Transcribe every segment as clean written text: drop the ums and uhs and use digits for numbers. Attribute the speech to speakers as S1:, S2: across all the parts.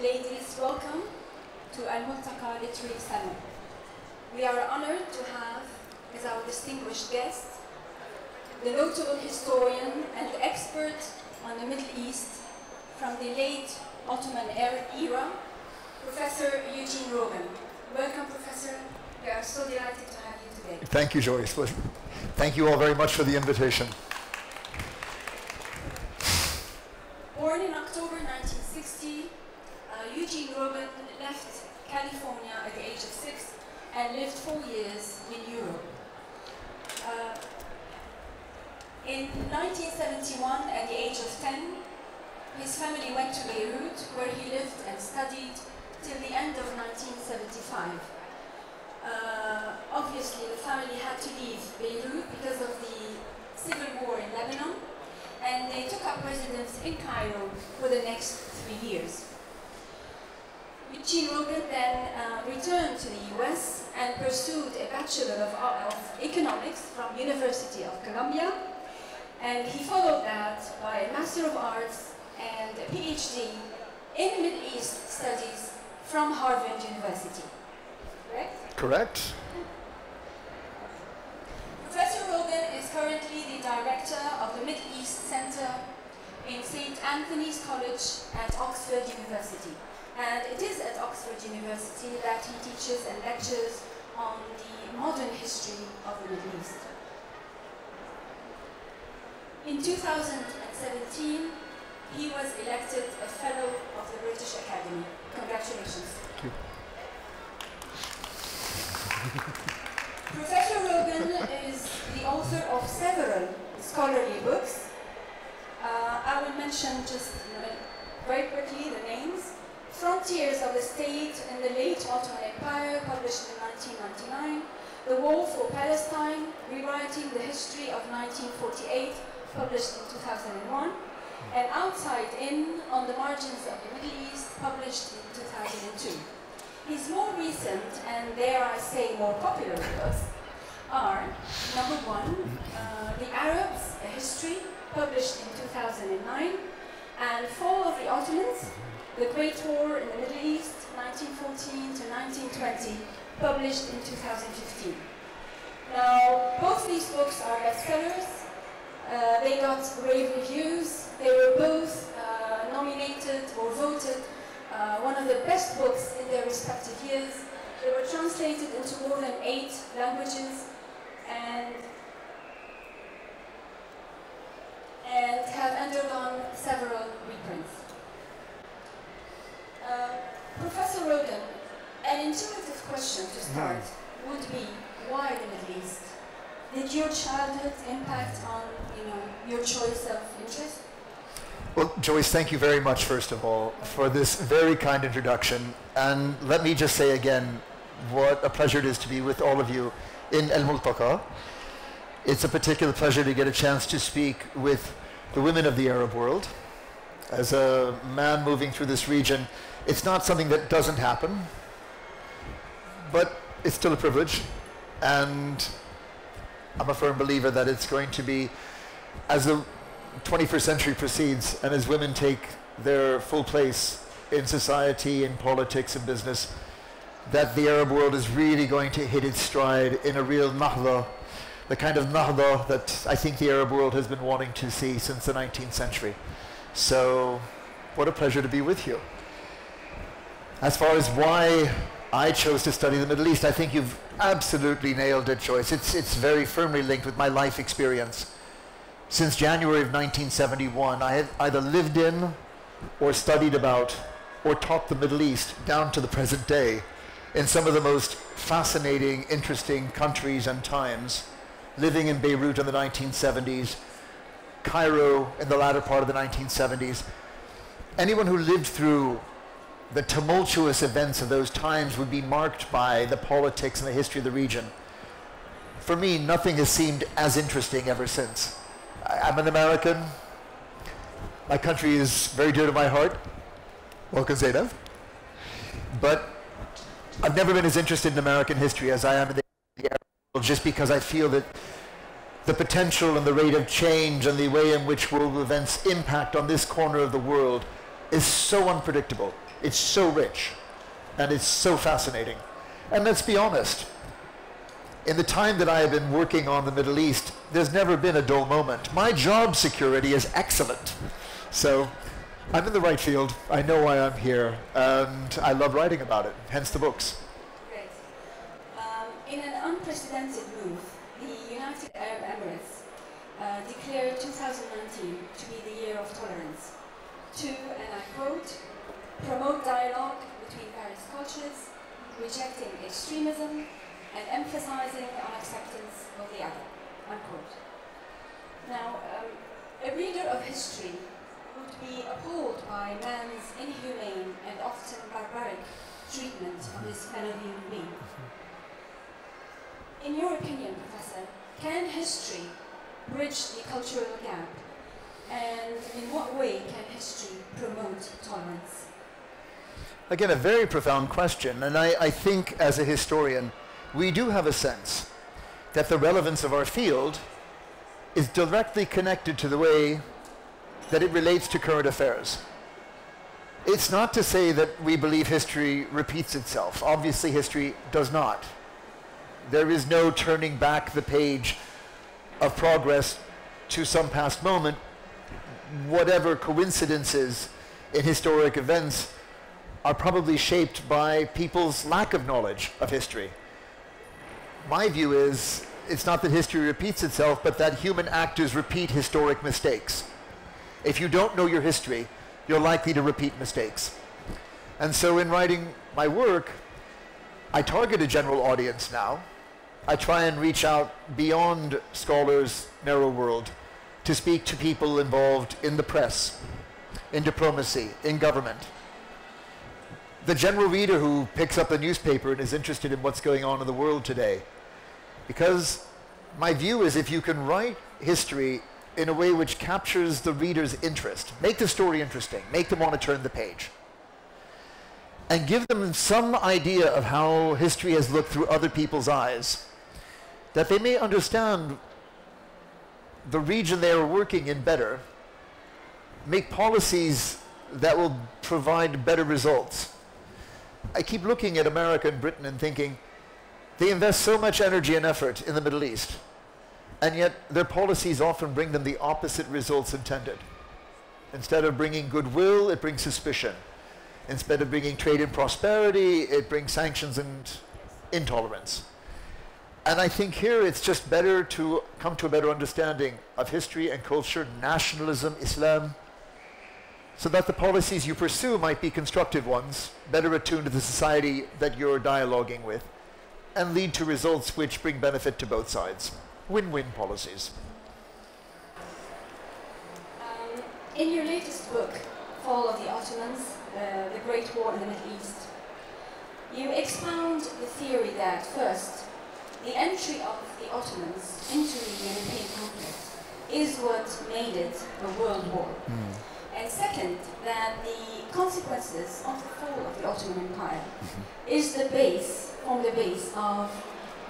S1: Ladies, welcome to الملتقى Literary Salon. We are honored to have as our distinguished guest the notable historian and expert on the Middle East from the late Ottoman era, Professor Eugene Rogan. Welcome, Professor. We are so delighted to have you today.
S2: Thank you, Joyce. Thank you all very much for the invitation.
S1: Born in October 1960, Eugene Rogan left California at the age of 6 and lived 4 years in Europe. In 1971, at the age of 10, his family went to Beirut, where he lived and studied till the end of 1975. Obviously, the family had to leave Beirut because of the civil war in Lebanon, and they took up residence in Cairo for the next 3 years. Eugene Rogan then returned to the US and pursued a Bachelor of Economics from University of Columbia, and he followed that by a Master of Arts and a PhD in Middle East Studies from Harvard University. Correct?
S2: Correct.
S1: Professor Rogan is currently the director of the Middle East Center in St. Anthony's College at Oxford University. And it is at Oxford University that he teaches and lectures on the modern history of the Middle East. In 2017, he was elected a Fellow of the British Academy. Congratulations.
S2: Thank you.
S1: Professor Rogan is the author of several scholarly books. I will mention just very quickly the names. Frontiers of the State in the Late Ottoman Empire, published in 1999. The War for Palestine, Rewriting the History of 1948, published in 2001. And Outside In, On the Margins of the Middle East, published in 2002. His more recent, and dare I say more popular books, are number 1, The Arabs, A History, published in 2009, and Fall of the Ottomans, The Great War in the Middle East, 1914 to 1920, published in 2015. Now, both these books are bestsellers. They got rave reviews. They were both nominated or voted one of the best books in their respective years. They were translated into more than 8 languages and have undergone several reprints. Professor Rogan, an intuitive question to start would be, why the Middle East? Did your childhood impact on, your choice of interest?
S2: Well, Joyce, thank you very much, first of all, for this very kind introduction. And let me just say again, what a pleasure it is to be with all of you in الملتقى. It's a particular pleasure to get a chance to speak with the women of the Arab world. As a man moving through this region, it's not something that doesn't happen, but it's still a privilege. And I'm a firm believer that it's going to be, as the 21st century proceeds and as women take their full place in society, in politics, and business, that the Arab world is really going to hit its stride in a real nahda, the kind of nahda that I think the Arab world has been wanting to see since the 19th century. So, what a pleasure to be with you. As far as why I chose to study the Middle East, I think you've absolutely nailed it, Joyce. It's very firmly linked with my life experience. Since January of 1971, I have either lived in or studied about or taught the Middle East down to the present day in some of the most fascinating, interesting countries and times, living in Beirut in the 1970s, Cairo in the latter part of the 1970s. Anyone who lived through the tumultuous events of those times would be marked by the politics and the history of the region. For me, nothing has seemed as interesting ever since. I'm an American. My country is very dear to my heart. Welcome, Zainab. But I've never been as interested in American history as I am in the Arab world, just because I feel that the potential and the rate of change and the way in which world events impact on this corner of the world is so unpredictable. It's so rich, and it's so fascinating. And let's be honest, in the time that I have been working on the Middle East, there's never been a dull moment. My job security is excellent. So I'm in the right field. I know why I'm here, and I love writing about it, hence the books.
S1: Great. In an unprecedented move, the United Arab Emirates declared 2019 to be the year of tolerance, to, and I quote, promote dialogue between various cultures, rejecting extremism, and emphasizing on acceptance of the other, unquote. Now, a reader of history would be appalled by man's inhumane and often barbaric treatment of his fellow human being. In your opinion, Professor, can history bridge the cultural gap? And in what way can history promote tolerance?
S2: Again, a very profound question, and I think as a historian, we do have a sense that the relevance of our field is directly connected to the way that it relates to current affairs. It's not to say that we believe history repeats itself. Obviously, history does not. There is no turning back the page of progress to some past moment. Whatever coincidences in historic events are probably shaped by people's lack of knowledge of history. My view is, it's not that history repeats itself, but that human actors repeat historic mistakes. If you don't know your history, you're likely to repeat mistakes. And so in writing my work, I target a general audience now. I try and reach out beyond scholars' narrow world to speak to people involved in the press, in diplomacy, in government. The general reader who picks up a newspaper and is interested in what's going on in the world today. Because my view is if you can write history in a way which captures the reader's interest, make the story interesting, make them want to turn the page, and give them some idea of how history has looked through other people's eyes, that they may understand the region they are working in better, make policies that will provide better results. I keep looking at America and Britain and thinking, they invest so much energy and effort in the Middle East, and yet their policies often bring them the opposite results intended. Instead of bringing goodwill, it brings suspicion. Instead of bringing trade and prosperity, it brings sanctions and intolerance. And I think here it's just better to come to a better understanding of history and culture, nationalism, Islam, so that the policies you pursue might be constructive ones, better attuned to the society that you're dialoguing with, and lead to results which bring benefit to both sides. Win-win policies.
S1: In your latest book, Fall of the Ottomans, The Great War in the Middle East, you expound the theory that first, the entry of the Ottomans into the European conflict is what made it a world war. And second, that the consequences of the fall of the Ottoman Empire is the base, form the base of,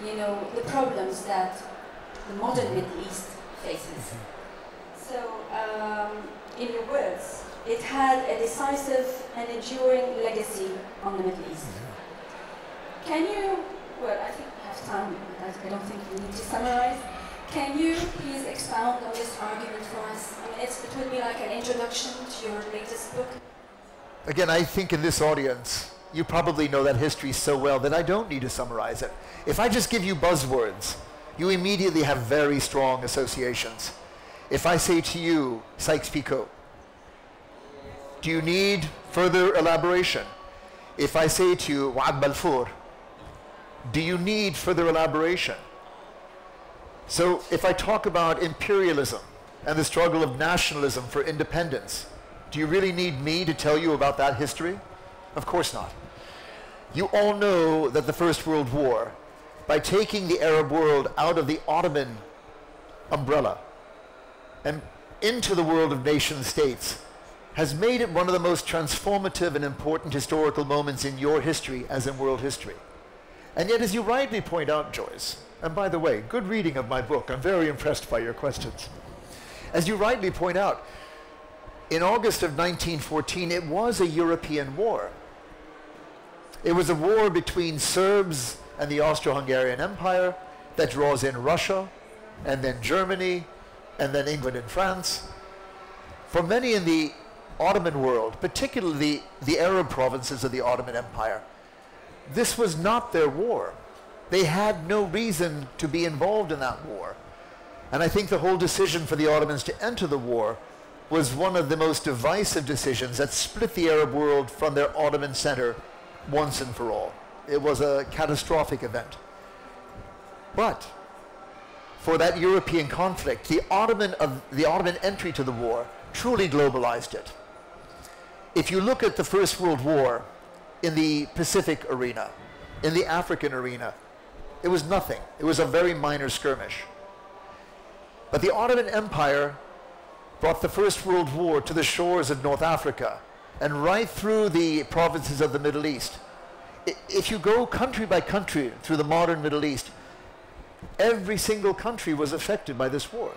S1: the problems that the modern Middle East faces. So, in your words, it had a decisive and enduring legacy on the Middle East. Can you, well, I think we have time, but I don't think we need to summarize. Can you please expound on this argument for us? I mean, it would be like an introduction to your latest book.
S2: Again, I think in this audience, you probably know that history so well that I don't need to summarize it. If I just give you buzzwords, you immediately have very strong associations. If I say to you, Sykes-Picot, do you need further elaboration? If I say to you, Wa'ad Balfour, do you need further elaboration? So if I talk about imperialism and the struggle of nationalism for independence, do you really need me to tell you about that history? Of course not. You all know that the First World War, by taking the Arab world out of the Ottoman umbrella and into the world of nation states, has made it one of the most transformative and important historical moments in your history as in world history. And yet, as you rightly point out, Joyce, and by the way, good reading of my book, I'm very impressed by your questions. As you rightly point out, in August of 1914, it was a European war. It was a war between Serbs and the Austro-Hungarian Empire that draws in Russia, and then Germany, and then England and France. For many in the Ottoman world, particularly the Arab provinces of the Ottoman Empire, this was not their war. They had no reason to be involved in that war. And I think the whole decision for the Ottomans to enter the war was one of the most divisive decisions that split the Arab world from their Ottoman center once and for all. It was a catastrophic event. But for that European conflict, the Ottoman entry to the war truly globalized it. If you look at the First World War in the Pacific arena, in the African arena, it was nothing. It was a very minor skirmish. But the Ottoman Empire brought the First World War to the shores of North Africa and right through the provinces of the Middle East. If you go country by country through the modern Middle East, every single country was affected by this war.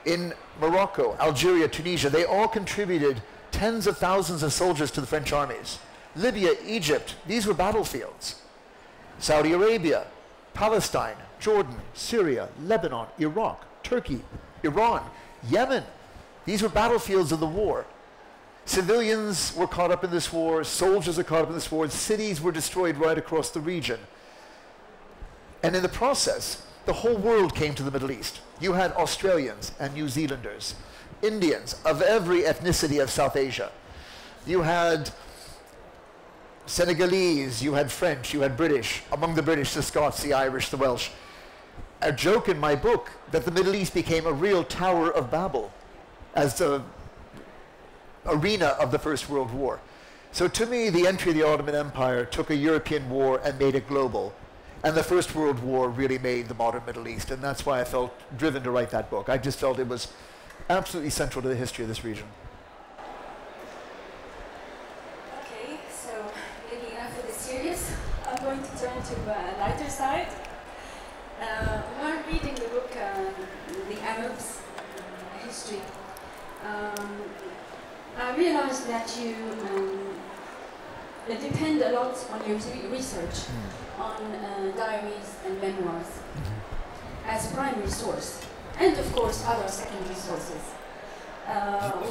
S2: In Morocco, Algeria, Tunisia, they all contributed tens of thousands of soldiers to the French armies. Libya, Egypt, these were battlefields. Saudi Arabia, Palestine, Jordan, Syria, Lebanon, Iraq, Turkey, Iran, Yemen. These were battlefields of the war. Civilians were caught up in this war, soldiers were caught up in this war, cities were destroyed right across the region. And in the process, the whole world came to the Middle East. You had Australians and New Zealanders, Indians of every ethnicity of South Asia. You had Senegalese, you had French, you had British. Among the British, the Scots, the Irish, the Welsh. I joke in my book that the Middle East became a real Tower of Babel as the arena of the First World War. So to me, the entry of the Ottoman Empire took a European war and made it global. And the First World War really made the modern Middle East. And that's why I felt driven to write that book. I just felt it was absolutely central to the history of this region.
S1: Okay, so maybe enough of the serious. I'm going to turn to a lighter side. While reading the book, The Arabs, History, I realized that you depend a lot on your research on diaries and memoirs as primary source, and of course other secondary sources.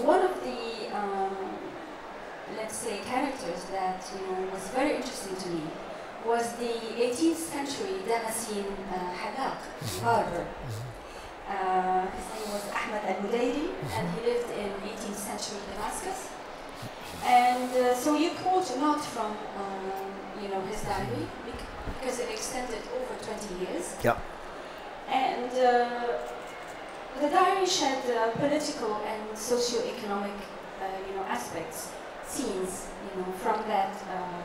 S1: One of the, let's say, characters that was very interesting to me was the 18th century Damascene Halaq, barber. His name was Ahmad al-Budayri, and he lived in 18th century Damascus. And so you quote a lot from his diary, because it extended over 20 years.
S2: Yeah.
S1: And the diary shed political and socio-economic aspects, scenes from that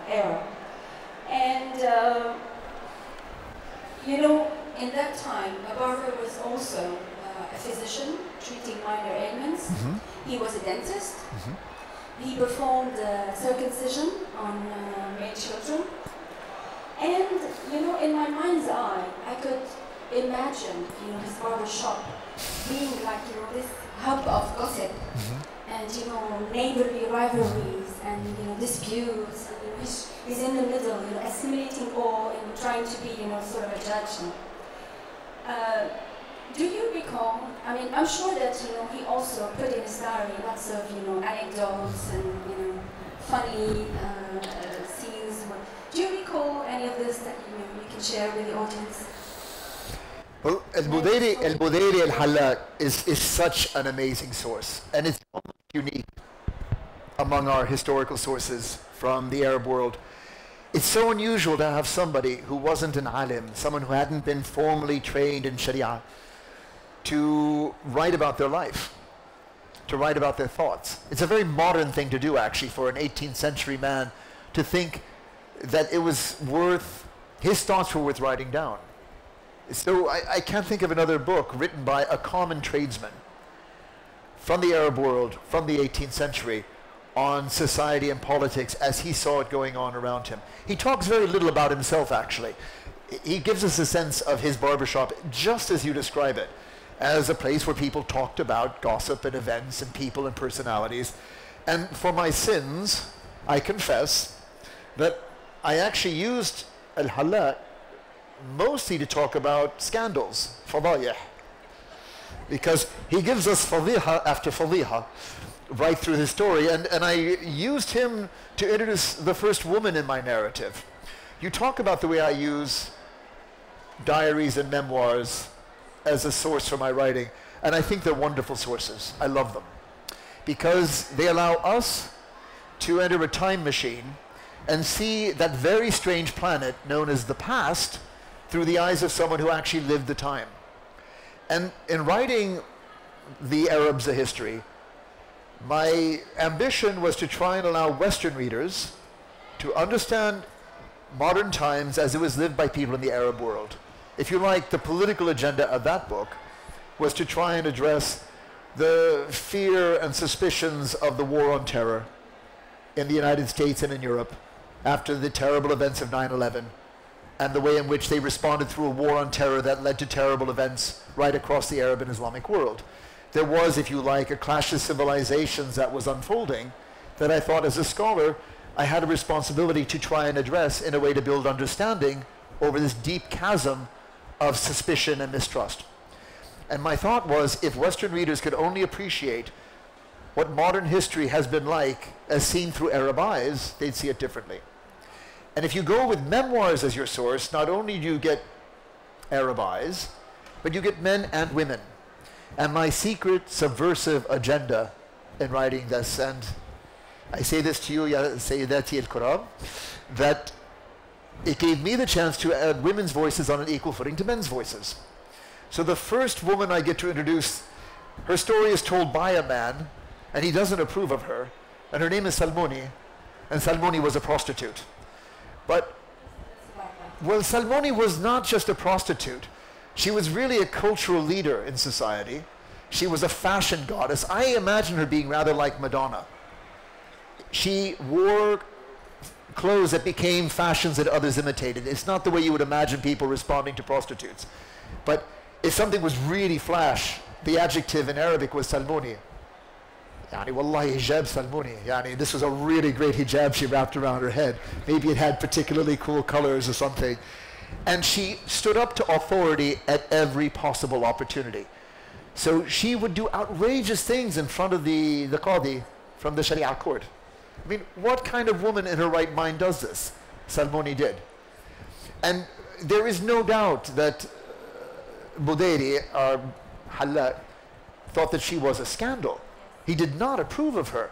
S1: era. And in that time, a barber was also a physician treating minor ailments. He was a dentist. He performed circumcision on male children. And, in my mind's eye, I could imagine, his barber shop being like, this hub of gossip and, neighborly rivalries and, disputes. And, he's in the middle, assimilating all and trying to be, sort of a judge. Do you recall, I'm sure that, he also put in his diary lots of, anecdotes and, funny scenes. Do you recall any of this that, you can share with the audience?
S2: Well, Al-Budayri al-Halaq is such an amazing source, and it's almost unique among our historical sources from the Arab world. It's so unusual to have somebody who wasn't an alim, someone who hadn't been formally trained in Sharia, to write about their life, to write about their thoughts. It's a very modern thing to do, actually, for an 18th century man to think that it was worth, his thoughts were worth writing down. So I can't think of another book written by a common tradesman from the Arab world, from the 18th century, on society and politics as he saw it going on around him. He talks very little about himself, actually. He gives us a sense of his barbershop, just as you describe it, as a place where people talked about gossip and events and people and personalities. And for my sins, I confess that I actually used al-Halla mostly to talk about scandals, fadayih, because he gives us fadiha after fadiha right through his story, and I used him to introduce the first woman in my narrative. You talk about the way I use diaries and memoirs as a source for my writing, and I think they're wonderful sources. I love them because they allow us to enter a time machine and see that very strange planet known as the past through the eyes of someone who actually lived the time. And in writing The Arabs a History, my ambition was to try and allow Western readers to understand modern times as it was lived by people in the Arab world. If you like, the political agenda of that book was to try and address the fear and suspicions of the war on terror in the United States and in Europe after the terrible events of 9/11, and the way in which they responded through a war on terror that led to terrible events right across the Arab and Islamic world. There was, if you like, a clash of civilizations that was unfolding that I thought as a scholar I had a responsibility to try and address in a way to build understanding over this deep chasm of suspicion and mistrust. And my thought was, if Western readers could only appreciate what modern history has been like as seen through Arab eyes, they'd see it differently. And if you go with memoirs as your source, not only do you get Arab eyes, but you get men and women. And my secret subversive agenda in writing this, and I say this to you, Ya Sayyidati al-Quram, that it gave me the chance to add women's voices on an equal footing to men's voices. So the first woman I get to introduce, her story is told by a man, and he doesn't approve of her, and her name is Salmoni, and Salmoni was a prostitute. But, well, Salmoni was not just a prostitute. She was really a cultural leader in society. She was a fashion goddess. I imagine her being rather like Madonna. She wore clothes that became fashions that others imitated. It's not the way you would imagine people responding to prostitutes. But if something was really flash, the adjective in Arabic was Salmoni. Yani wallahi hijab Salmoni. Yani this was a really great hijab she wrapped around her head. Maybe it had particularly cool colors or something. And she stood up to authority at every possible opportunity. So she would do outrageous things in front of the Qadi from the Sharia court. I mean, what kind of woman in her right mind does this? Salmoni did. And there is no doubt that Budairi, or Halla, thought that she was a scandal. He did not approve of her.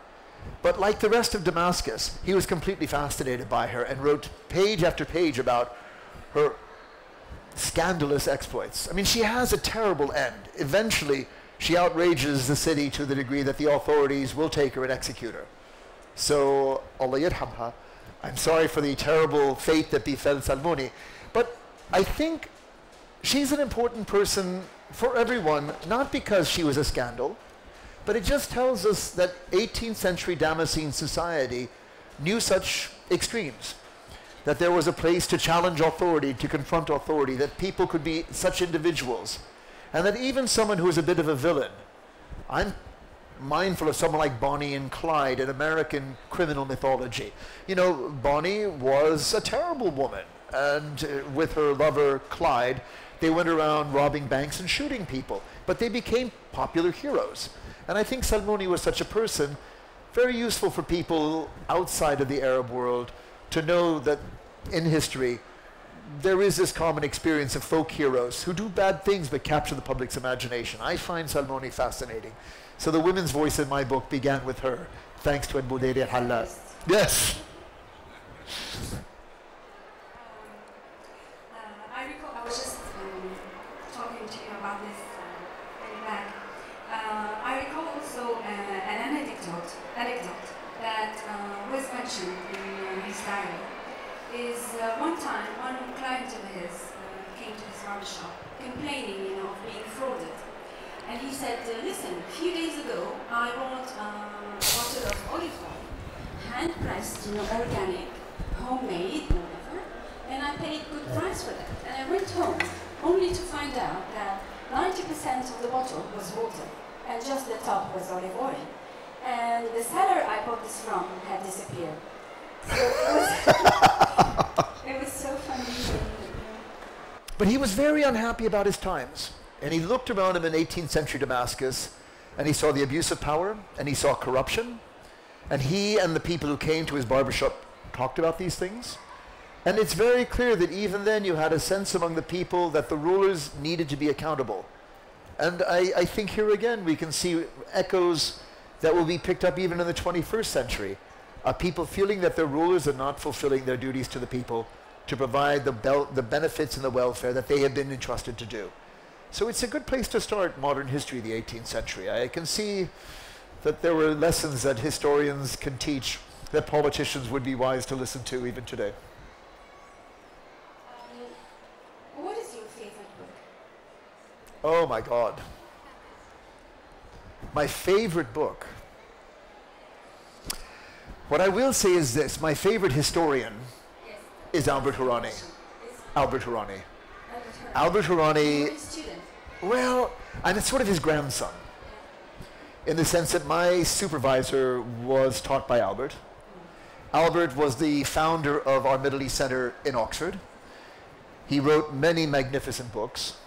S2: But like the rest of Damascus, he was completely fascinated by her and wrote page after page about her scandalous exploits. I mean, she has a terrible end. Eventually, she outrages the city to the degree that the authorities will take her and execute her. So, Allah yarhamha, I'm sorry for the terrible fate that befell Salmoni, but I think she's an important person for everyone, not because she was a scandal, but it just tells us that 18th century Damascene society knew such extremes, that there was a place to challenge authority, to confront authority, that people could be such individuals, and that even someone who is a bit of a villain, I'm mindful of someone like Bonnie and Clyde in American criminal mythology. You know, Bonnie was a terrible woman, and with her lover Clyde, they went around robbing banks and shooting people, but they became popular heroes. And I think Salmoni was such a person, very useful for people outside of the Arab world to know that in history there is this common experience of folk heroes who do bad things but capture the public's imagination. I find Salmoni fascinating. So the women's voice in my book began with her, thanks to Budairi al-Halla. Yes.
S1: I recall, I was just talking to you about this very back. I recall also an anecdote that was mentioned in his diary. Is one time, one client of his came to his barbershop complaining, of being frauded. And he said, listen, a few days ago, I bought a bottle of olive oil, hand-pressed, organic, homemade, whatever, and I paid good price for that. And I went home, only to find out that 90% of the bottle was water, and just the top was olive oil. And the seller I bought this from had disappeared. So it was amazing.
S2: But he was very unhappy about his times. And he looked around him in 18th century Damascus, and he saw the abuse of power, and he saw corruption. And he and the people who came to his barbershop talked about these things. And it's very clear that even then you had a sense among the people that the rulers needed to be accountable. And I think here again we can see echoes that will be picked up even in the 21st century. People feeling that their rulers are not fulfilling their duties to the people to provide the benefits and the welfare that they have been entrusted to do. So it's a good place to start modern history of the 18th century. I can see that there were lessons that historians can teach that politicians would be wise to listen to even today.
S1: What is your favorite book?
S2: Oh my God. My favorite book. What I will say is this, my favorite historian is Albert Hourani. Albert Hourani. Albert Hourani, well, I'm sort of his grandson, in the sense that my supervisor was taught by Albert. Albert was the founder of our Middle East Center in Oxford. He wrote many magnificent books,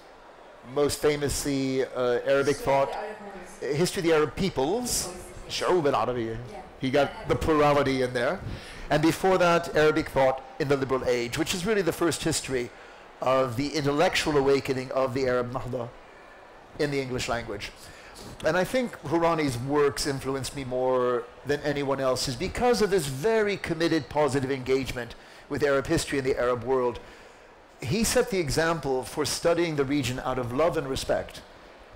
S2: most famously Arabic thought, History of the Arab Peoples, Shu'ub al-Arabiya. He got the plurality in there. And before that, Arabic thought in the Liberal Age, which is really the first history of the intellectual awakening of the Arab Nahda in the English language. And I think Hourani's works influenced me more than anyone else's because of this very committed, positive engagement with Arab history and the Arab world. He set the example for studying the region out of love and respect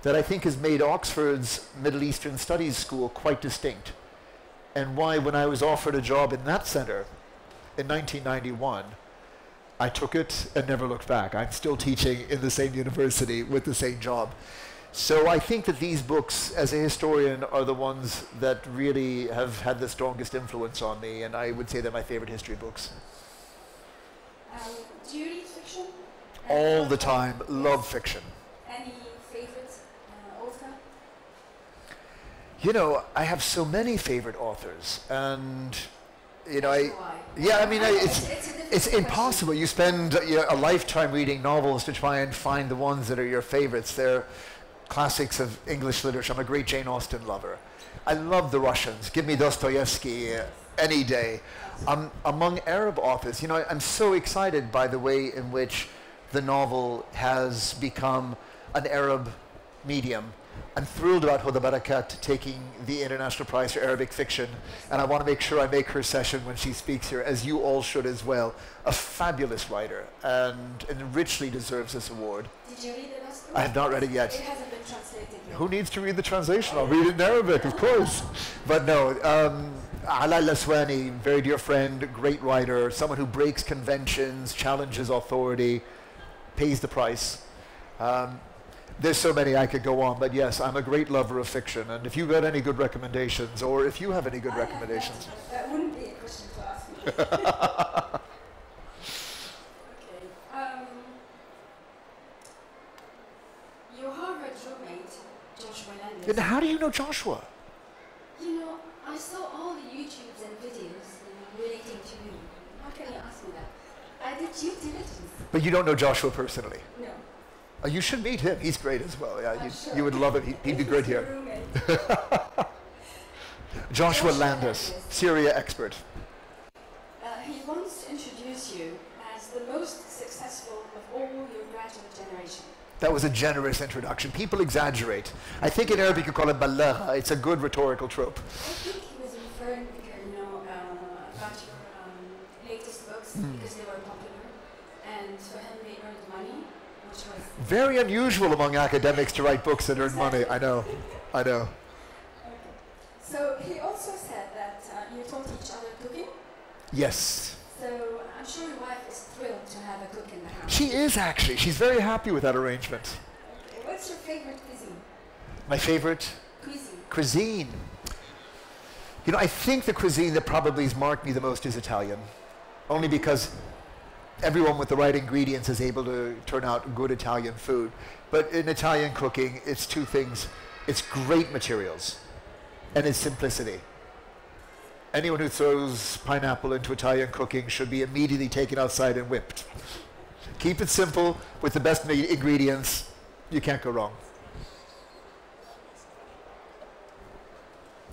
S2: that I think has made Oxford's Middle Eastern Studies School quite distinct. And why, when I was offered a job in that center in 1991, I took it and never looked back. I'm still teaching in the same university with the same job. So I think that these books, as a historian, are the ones that really have had the strongest influence on me, and I would say they're my favorite history books.
S1: Do you read fiction?
S2: All the time. Love fiction.
S1: Any favorite author?
S2: You know, I have so many favorite authors, and you know, it's impossible. You spend a lifetime reading novels to try and find the ones that are your favorites. They're classics of English literature. I'm a great Jane Austen lover. I love the Russians. Give me Dostoevsky any day. Among Arab authors, you know, I'm so excited by the way in which the novel has become an Arab medium. I'm thrilled about Huda Barakat taking the International Prize for Arabic Fiction, and I want to make sure I make her session when she speaks here, as you all should as well. A fabulous writer, and richly deserves this award.
S1: Did you read the last book?
S2: I have not read it yet.
S1: It hasn't been translated yet.
S2: Who needs to read the translation? I'll read it in Arabic, of course. But no, Ala al-Aswani, very dear friend, great writer, someone who breaks conventions, challenges authority, pays the price. There's so many I could go on, but yes, I'm a great lover of fiction. And if you've got any good recommendations, or if you have any good recommendations.
S1: That wouldn't be a question to ask me. Okay. Your Harvard roommate, Joshua Landis.
S2: And how do you know Joshua?
S1: You know, I saw all the YouTubes and videos relating to you. How can you ask me that? I did due diligence.
S2: But you don't know Joshua personally?
S1: No.
S2: You should meet him. He's great as well. Yeah,
S1: Sure.
S2: you would love it. He'd be great here. Joshua Landis, Syria expert.
S1: He wants to introduce you as the most successful of all your graduate generation.
S2: That was a generous introduction. People exaggerate. I think in Arabic you call it balagha. It's a good rhetorical trope.
S1: I think he was referring, about your latest books because they were popular, and for him they earned money, which was
S2: very unusual among academics to write books that earn money. I know.
S1: Okay. So he also said that you taught each other cooking.
S2: Yes.
S1: So I'm sure your wife is thrilled to have a cook in the house.
S2: She is actually. She's very happy with that arrangement.
S1: Okay. What's your favorite cuisine?
S2: My favorite cuisine. You know, I think the cuisine that probably has marked me the most is Italian. Only because everyone with the right ingredients is able to turn out good Italian food. But in Italian cooking, it's two things. It's great materials, and it's simplicity. Anyone who throws pineapple into Italian cooking should be immediately taken outside and whipped. Keep it simple with the best ingredients. You can't go wrong.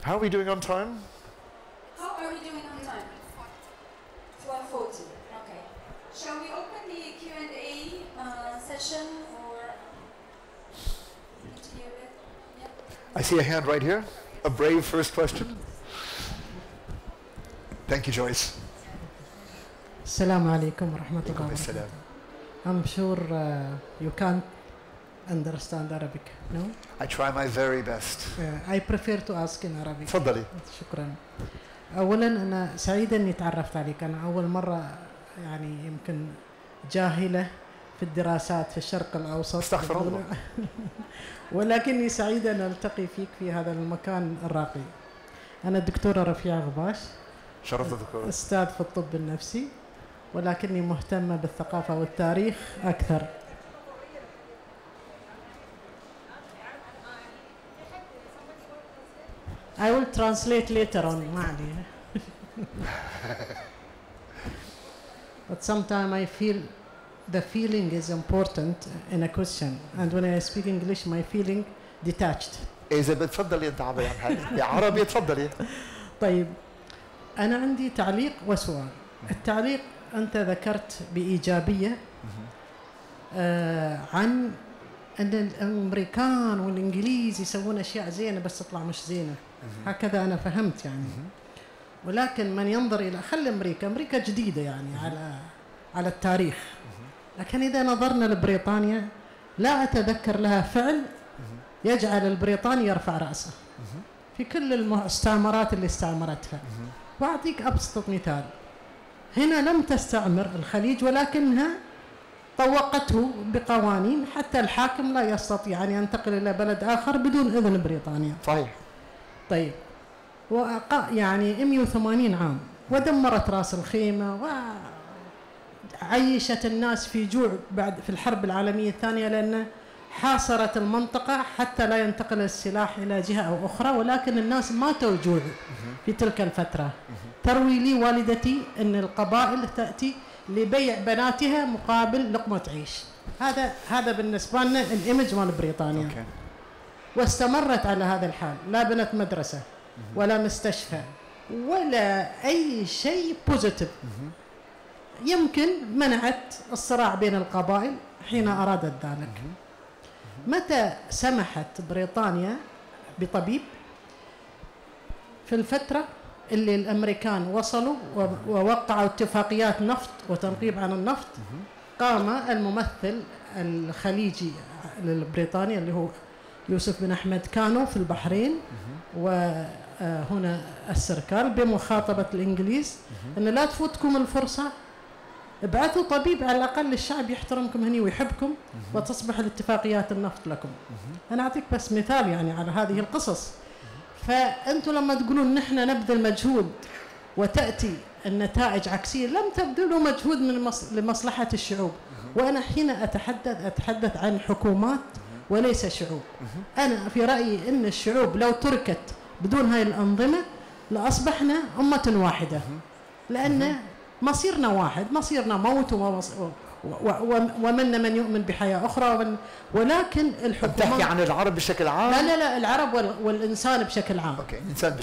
S2: How are we doing on time?
S1: How are we doing on time? 12:40. Okay. Shall we open the Q&A session or continue with? Yeah.
S2: I see a hand right here. A brave first question. Thank you, Joyce.
S3: Assalamu alaikum wa rahmatullahi wa
S2: Assalam.
S3: barakatuh. I'm sure you can't understand Arabic, no?
S2: I try my very best.
S3: I prefer to ask in Arabic.
S2: تفضلي.
S3: شكرا. أولا أنا سعيدة إني تعرفت عليك. أنا أول مرة يعني يمكن جاهلة في الدراسات في الشرق الأوسط.
S2: استغفر الله.
S3: ولكني سعيدة أن ألتقي فيك في هذا المكان الراقي. أنا الدكتورة رفيعة غباش.
S2: شرفت دكتور.
S3: أستاذ في الطب النفسي ولكني مهتمة بالثقافة والتاريخ أكثر. I will translate later on. But sometimes I feel the feeling is important in a question, and when I speak English my feeling detached.
S2: إذا بتفضلي أنت عبري عن حالك يا عربي تفضلي.
S3: طيب أنا عندي تعليق وسؤال. التعليق أنت ذكرت بإيجابية عن أن الأمريكان والإنجليز يسوون أشياء زينة بس تطلع مش زينة. هكذا أنا فهمت يعني. ولكن من ينظر إلى خلي أمريكا جديدة يعني على التاريخ. لكن إذا نظرنا لبريطانيا لا أتذكر لها فعل يجعل البريطاني يرفع رأسه في كل المستعمرات اللي استعمرتها. وأعطيك أبسط مثال. هنا لم تستعمر الخليج ولكنها طوقته بقوانين حتى الحاكم لا يستطيع أن ينتقل إلى بلد آخر بدون إذن بريطانيا.
S2: صحيح.
S3: طيب يعني 180 عام ودمرت رأس الخيمة وعيشت الناس في جوع بعد في الحرب العالمية الثانية لأن حاصرت المنطقة حتى لا ينتقل السلاح إلى جهة أو أخرى. ولكن الناس ماتوا جوع في تلك الفترة. تروي لي والدتي أن القبائل تأتي لبيع بناتها مقابل لقمة عيش. هذا بالنسبة لنا الإيمج مال بريطانيا. واستمرت على هذا الحال. لا بنت مدرسة ولا مستشفى ولا أي شيء بوزيتيف. يمكن منعت الصراع بين القبائل حين أرادت ذلك. متى سمحت بريطانيا بطبيب؟ في الفترة اللي الأمريكان وصلوا ووقعوا اتفاقيات نفط وتنقيب عن النفط. قام الممثل الخليجي لبريطانيا اللي هو يوسف بن أحمد كانوا في البحرين وهنا السركال بمخاطبة الإنجليز أن لا تفوتكم الفرصة. ابعثوا طبيب على الأقل الشعب يحترمكم هني ويحبكم وتصبح الاتفاقيات النفط لكم. أنا أعطيك بس مثال يعني على هذه القصص. فأنتم لما تقولون نحن نبذل مجهود وتأتي النتائج عكسية لم تبذلوا مجهود لمصلحة الشعوب. وأنا حين أتحدث عن حكومات وليس شعوب. أنا في رأيي أن الشعوب لو تركت بدون هاي الأنظمة لأصبحنا أمة واحدة. لأن مصيرنا واحد. مصيرنا موت ومن من يؤمن بحياة أخرى. ولكن الحكومات
S2: تحكي عن العرب بشكل عام؟
S3: لا العرب والإنسان بشكل عام.
S2: أوكي. الإنسان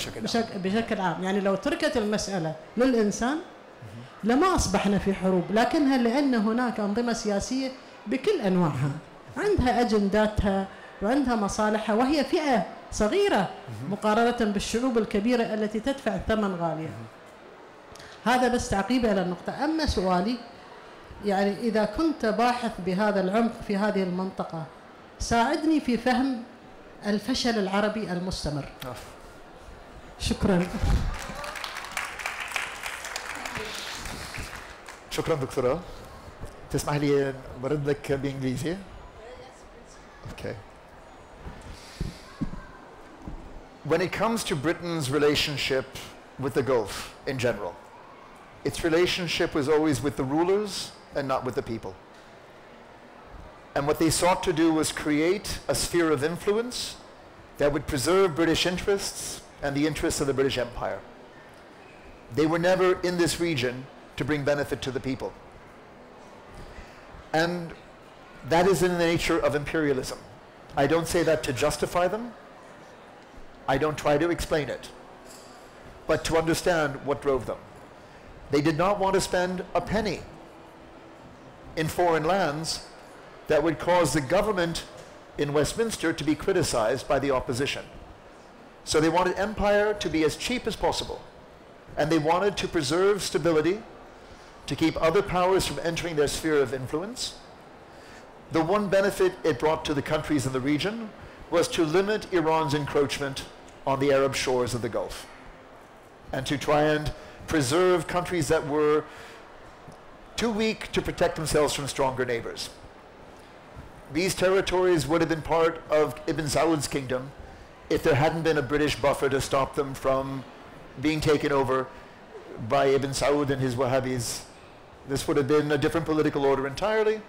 S3: بشكل عام. يعني لو تركت المسألة للإنسان لما أصبحنا في حروب. لكنها لأن هناك أنظمة سياسية بكل أنواعها عندها أجنداتها وعندها مصالحها وهي فئة صغيرة مقارنة بالشعوب الكبيرة التي تدفع ثمن غالية. هذا بس تعقيب على النقطة. أما سؤالي يعني إذا كنت باحث بهذا العمق في هذه المنطقة ساعدني في فهم الفشل العربي المستمر. شكرا.
S2: شكرا دكتورة. تسمح لي برد لك بإنجليزي؟ Okay. When it comes to Britain's relationship with the Gulf in general, its relationship was always with the rulers and not with the people. And what they sought to do was create a sphere of influence that would preserve British interests and the interests of the British Empire. They were never in this region to bring benefit to the people. And that is in the nature of imperialism. I don't say that to justify them. I don't try to explain it, but to understand what drove them. They did not want to spend a penny in foreign lands that would cause the government in Westminster to be criticized by the opposition. So they wanted empire to be as cheap as possible, and they wanted to preserve stability, to keep other powers from entering their sphere of influence. The one benefit it brought to the countries in the region was to limit Iran's encroachment on the Arab shores of the Gulf, and to try and preserve countries that were too weak to protect themselves from stronger neighbors. These territories would have been part of Ibn Saud's kingdom if there hadn't been a British buffer to stop them from being taken over by Ibn Saud and his Wahhabis. This would have been a different political order entirely.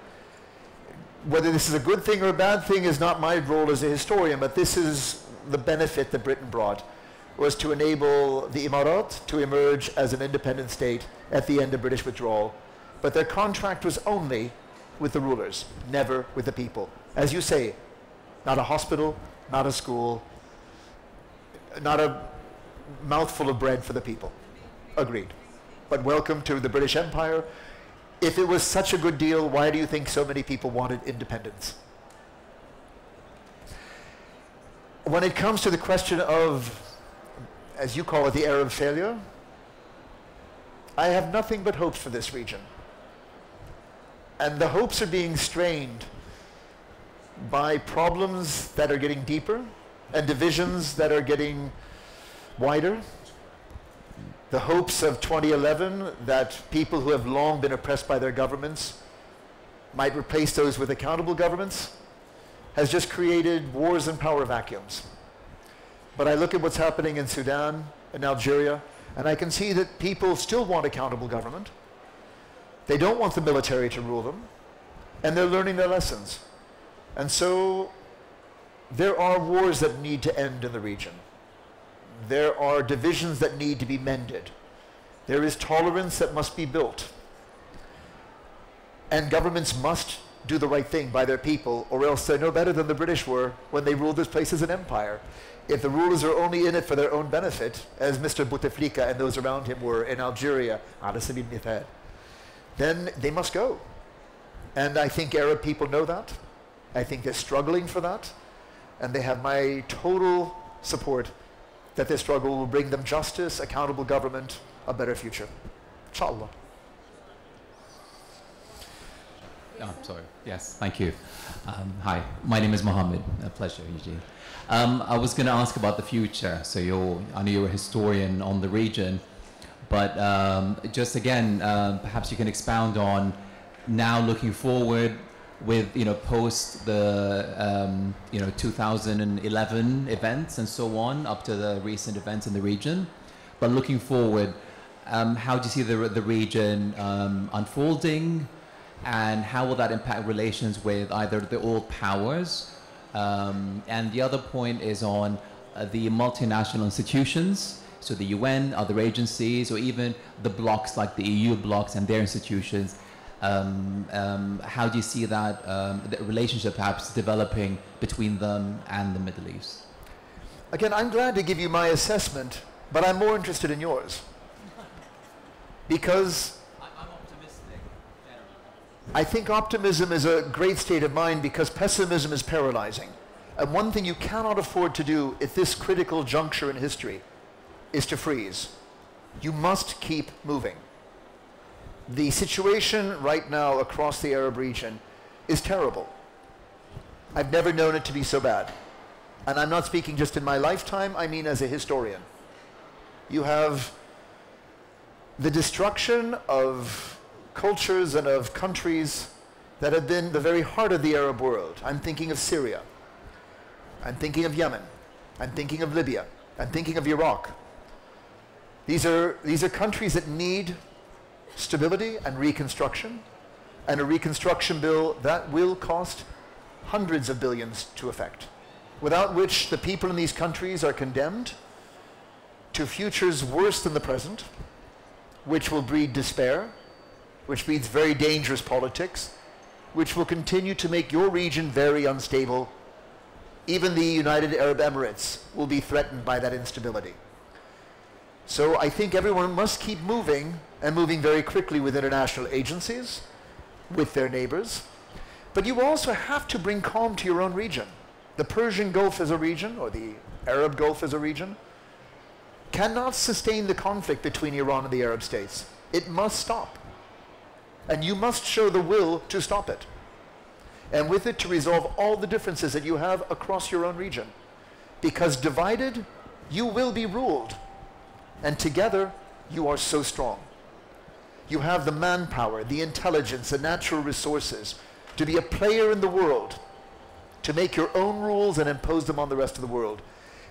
S2: Whether this is a good thing or a bad thing is not my role as a historian, but this is the benefit that Britain brought, was to enable the Imarat to emerge as an independent state at the end of British withdrawal. But their contract was only with the rulers, never with the people. As you say, not a hospital, not a school, not a mouthful of bread for the people. Agreed. But welcome to the British Empire. If it was such a good deal, why do you think so many people wanted independence? When it comes to the question of, as you call it, the Arab failure, I have nothing but hopes for this region. And the hopes are being strained by problems that are getting deeper and divisions that are getting wider. The hopes of 2011 that people who have long been oppressed by their governments might replace those with accountable governments has just created wars and power vacuums. But I look at what's happening in Sudan and Algeria, and I can see that people still want accountable government. They don't want the military to rule them, and they're learning their lessons. And so there are wars that need to end in the region. There are divisions that need to be mended. There is tolerance that must be built. And governments must do the right thing by their people, or else they're no better than the British were when they ruled this place as an empire. If the rulers are only in it for their own benefit, as Mr. Bouteflika and those around him were in Algeria, then they must go. And I think Arab people know that. I think they're struggling for that. And they have my total support that this struggle will bring them justice, accountable government, a better future. Inshallah.
S4: Oh, sorry. Yes, thank you. Hi, my name is Mohammed. A pleasure, Eugene. I was going to ask about the future. So I know you're a historian on the region, but just again, perhaps you can expound on now looking forward with, post the, 2011 events and so on, up to the recent events in the region. But looking forward, how do you see the region unfolding, and how will that impact relations with either the old powers? And the other point is on the multinational institutions, so the UN, other agencies, or even the blocs like the EU blocs and their institutions. How do you see that the relationship perhaps developing between them and the Middle East?
S2: Again, I'm glad to give you my assessment, but I'm more interested in yours. Because
S4: I'm optimistic, generally.
S2: I think optimism is a great state of mind because pessimism is paralyzing. And one thing you cannot afford to do at this critical juncture in history is to freeze. You must keep moving. The situation right now across the Arab region is terrible. I've never known it to be so bad. And I'm not speaking just in my lifetime, I mean as a historian. You have the destruction of cultures and of countries that have been the very heart of the Arab world. I'm thinking of Syria. I'm thinking of Yemen. I'm thinking of Libya. I'm thinking of Iraq. These are countries that need stability and reconstruction, and a reconstruction bill that will cost hundreds of billions to effect, without which the people in these countries are condemned to futures worse than the present, which will breed despair, which breeds very dangerous politics, which will continue to make your region very unstable. Even the United Arab Emirates will be threatened by that instability. So I think everyone must keep moving, and moving very quickly with international agencies, with their neighbors. But you also have to bring calm to your own region. The Persian Gulf as a region, or the Arab Gulf as a region, cannot sustain the conflict between Iran and the Arab states. It must stop. And you must show the will to stop it. And with it to resolve all the differences that you have across your own region. Because divided, you will be ruled. And together, you are so strong. You have the manpower, the intelligence, the natural resources to be a player in the world, to make your own rules and impose them on the rest of the world.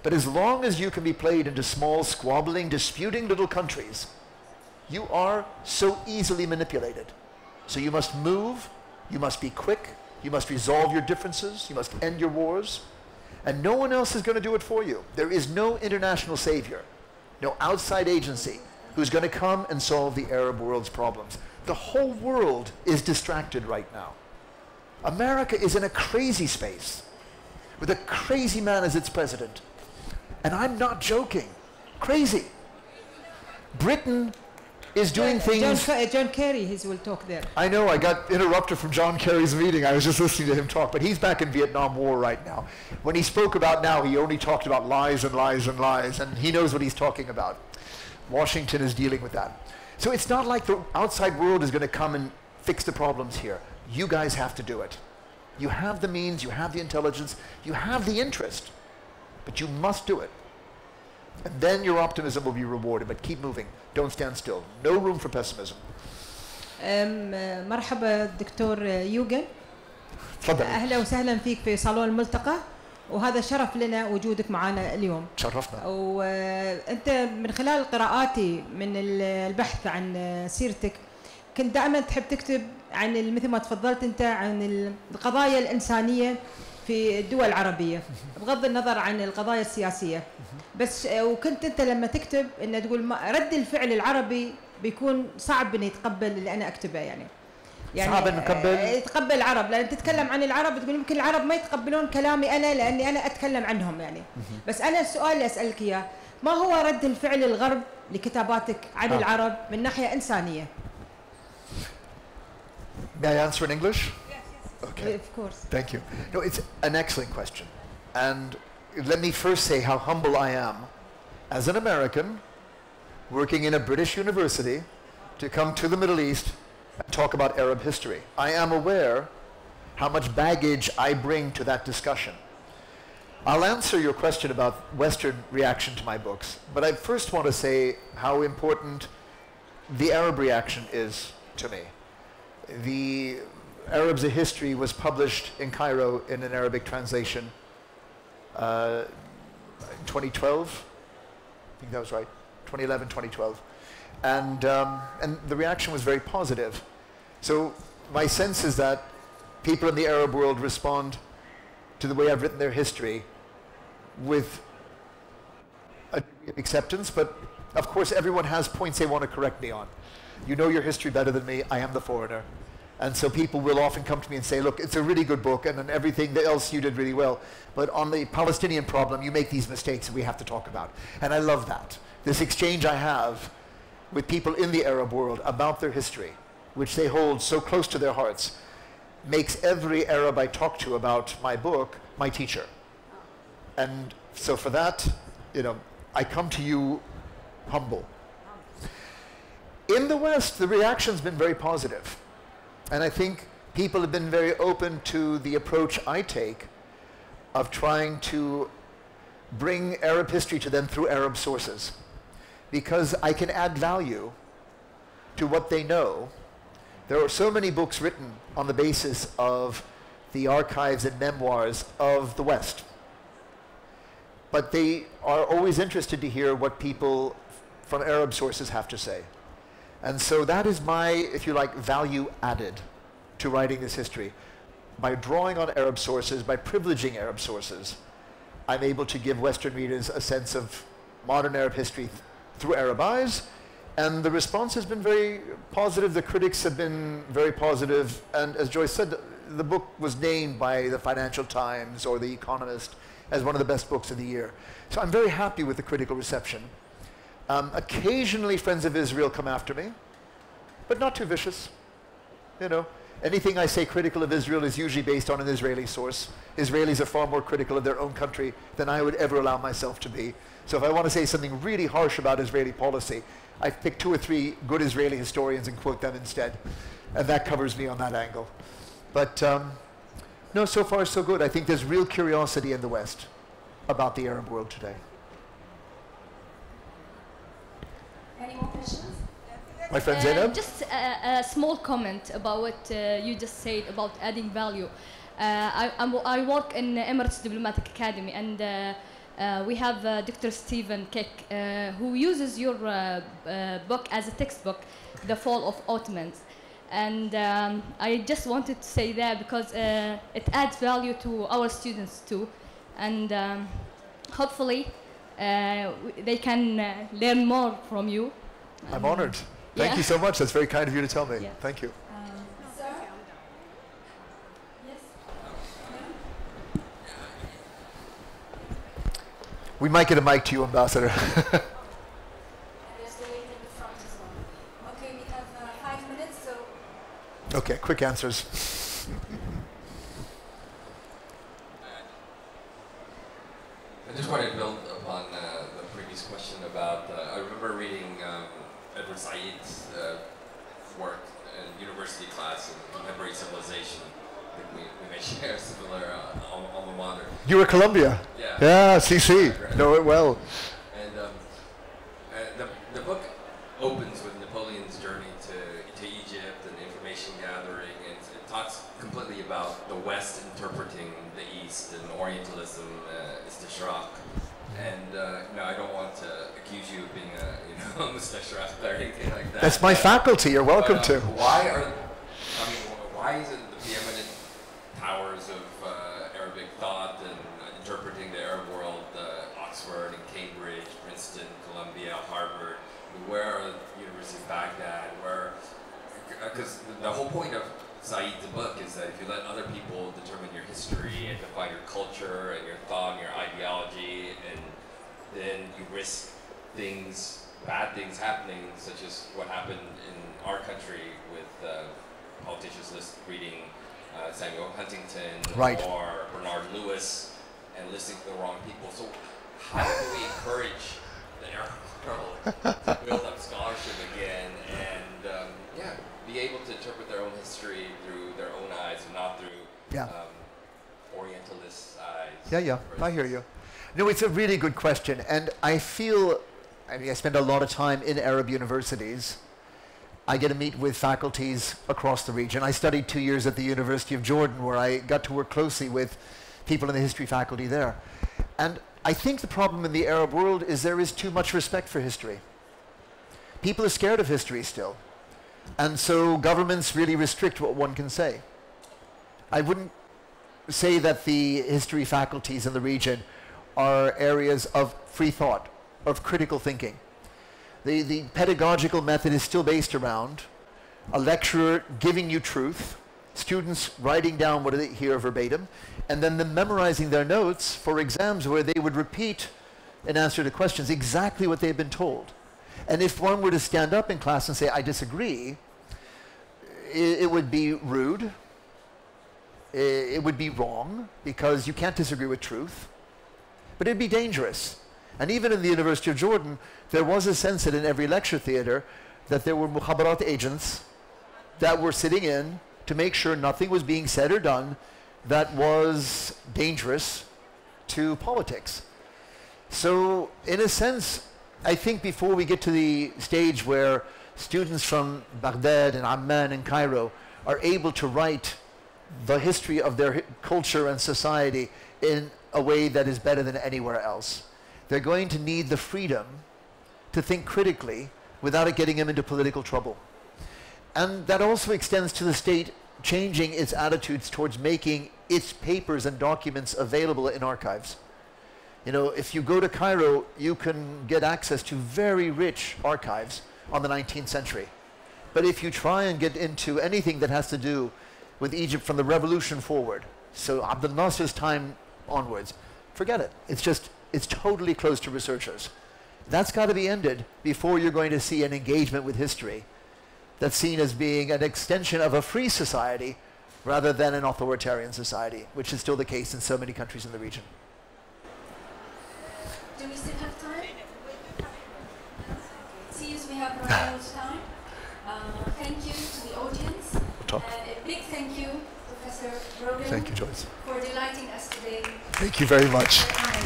S2: But as long as you can be played into small, squabbling, disputing little countries, you are so easily manipulated. So you must move, you must be quick, you must resolve your differences, you must end your wars, and no one else is going to do it for you. There is no international savior, no outside agency who's going to come and solve the Arab world's problems. The whole world is distracted right now. America is in a crazy space with a crazy man as its president. And I'm not joking. Crazy. Britain is doing things...
S5: John Kerry will talk there.
S2: I know, I got interrupted from John Kerry's meeting. I was just listening to him talk, but he's back in Vietnam War right now. When he spoke about now, he only talked about lies and lies and lies, and he knows what he's talking about. Washington is dealing with that. So it's not like the outside world is going to come and fix the problems here. You guys have to do it. You have the means, you have the intelligence, you have the interest, but you must do it. And then your optimism will be rewarded, but keep moving. Don't stand still. No room for pessimism.
S5: مرحبا دكتور يوجين.
S2: تفضل.
S5: أهلا وسهلا فيك في صالون الملتقى، وهذا شرف لنا وجودك معنا اليوم.
S2: شرفنا.
S5: وأنت من خلال قراءاتي من البحث عن سيرتك كنت دائما تحب تكتب عن مثل ما تفضلت أنت عن القضايا الإنسانية في الدول العربية بغض النظر عن القضايا السياسية. بس وكنت أنت لما تكتب إن تقول رد الفعل العربي بيكون صعب إنه يتقبل اللي أنا أكتبه يعني
S2: صعب إنه
S5: يتقبل العرب، لأن تتكلم عن العرب تقول يمكن العرب ما يتقبلون كلامي أنا لأني أنا أتكلم عنهم يعني. بس أنا السؤال اللي أسألك إياه، ما هو رد الفعل الغرب لكتاباتك عن العرب من ناحية إنسانية؟
S2: May I answer in English?
S5: Yes.
S2: Okay.
S5: Of course.
S2: Thank you. No, it's an excellent question. And let me first say how humble I am as an American working in a British university to come to the Middle East and talk about Arab history. I am aware how much baggage I bring to that discussion. I'll answer your question about Western reaction to my books, but I first want to say how important the Arab reaction is to me. The Arabs, a History was published in Cairo in an Arabic translation in 2012. I think that was right, 2011, 2012. And the reaction was very positive. So my sense is that people in the Arab world respond to the way I've written their history with a degree of acceptance, but of course everyone has points they want to correct me on. You know your history better than me, I am the foreigner. And so people will often come to me and say, look, it's a really good book, and then everything else you did really well. But on the Palestinian problem, you make these mistakes that we have to talk about. And I love that. This exchange I have with people in the Arab world about their history, which they hold so close to their hearts, makes every Arab I talk to about my book my teacher. And so for that, you know, I come to you humble. In the West, the reaction's been very positive. And I think people have been very open to the approach I take of trying to bring Arab history to them through Arab sources. Because I can add value to what they know. There are so many books written on the basis of the archives and memoirs of the West. But they are always interested to hear what people from Arab sources have to say. And so that is my, if you like, value added to writing this history. By drawing on Arab sources, by privileging Arab sources, I'm able to give Western readers a sense of modern Arab history through Arab eyes, And the response has been very positive. The critics have been very positive. And as Joyce said, the book was named by the Financial Times or The Economist as one of the best books of the year. So I'm very happy with the critical reception. Occasionally Friends of Israel come after me, but not too vicious. You know, anything I say critical of Israel is usually based on an Israeli source. Israelis are far more critical of their own country than I would ever allow myself to be. So if I want to say something really harsh about Israeli policy, I pick 2 or 3 good Israeli historians and quote them instead. And that covers me on that angle. But no, so far so good. I think there's real curiosity in the West about the Arab world today.
S1: Any more questions?
S2: My friend Zainab?
S6: Just a small comment about what you just said about adding value. I work in Emirates Diplomatic Academy, and we have Dr. Stephen Keck, who uses your book as a textbook, The Fall of Ottomans. And I just wanted to say that because it adds value to our students too. And hopefully they can learn more from you.
S2: I'm honored. Thank you so much. That's very kind of you to tell me.
S6: Yeah.
S2: Thank you.
S1: Sir? Yes?
S2: We might get a mic to you, Ambassador.
S1: And there's the lady in the front as well. Okay, we have 5 minutes, so
S2: Okay, quick answers.
S7: I just wanted to build upon the previous question about, I remember reading Edward Said's work in university class in Contemporary Civilization. I think we may share a similar alma mater.
S2: You were Columbia?
S7: Yeah.
S2: Yeah, CC. Know it well.
S7: And the book opens with Napoleon's journey to Egypt and information gathering, and it talks completely about the West interpreting the East, and Orientalism is the Shraq. And no, I don't want to accuse you of being a mustachrak or anything like that.
S2: That's my faculty. You're welcome
S7: But,
S2: to.
S7: Why is it the preeminent powers of Arabic thought and interpreting the Arab world, Oxford and Cambridge, Princeton, Columbia, Harvard, where are the University of Baghdad, because the whole point of Said's book is that if you let other people determine your history and define your culture and your thought and your ideology, and then you risk bad things happening, such as what happened in our country with politicians reading Samuel Huntington
S2: Right.
S7: or Bernard Lewis and listening to the wrong people. So how do we encourage the Arab world to build up scholarship again and be able to interpret their own history through their own eyes and not through Orientalist eyes?
S2: Yeah, I hear you. No, it's a really good question. And I spend a lot of time in Arab universities. I get to meet with faculties across the region. I studied 2 years at the University of Jordan, where I got to work closely with people in the history faculty there. And I think the problem in the Arab world is there is too much respect for history. People are scared of history still. And so governments really restrict what one can say. I wouldn't say that the history faculties in the region are areas of free thought, of critical thinking. The pedagogical method is still based around a lecturer giving you truth, students writing down what they hear verbatim, and then them memorizing their notes for exams where they would repeat in answer to questions exactly what they've been told. And if one were to stand up in class and say, I disagree, it would be rude, it would be wrong, because you can't disagree with truth, but it'd be dangerous. And even in the University of Jordan, there was a sense that in every lecture theater that there were mukhabarat agents that were sitting in to make sure nothing was being said or done that was dangerous to politics. So in a sense, I think before we get to the stage where students from Baghdad and Amman and Cairo are able to write the history of their culture and society in a way that is better than anywhere else, they're going to need the freedom to think critically without it getting them into political trouble. And that also extends to the state changing its attitudes towards making its papers and documents available in archives. You know, if you go to Cairo, you can get access to very rich archives on the 19th century. But if you try and get into anything that has to do with Egypt from the revolution forward, so Abdel Nasser's time onwards, forget it. It's totally closed to researchers. That's got to be ended before you're going to see an engagement with history that's seen as being an extension of a free society rather than an authoritarian society, which is still the case in so many countries in the region.
S1: Do we still have time? It seems we have run out of time. Thank you to the audience. And a big thank you, Professor Rogan.
S2: Thank you, Joyce.
S1: For delighting us today.
S2: Thank you very much.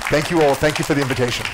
S2: Thank you all. Thank you for the invitation.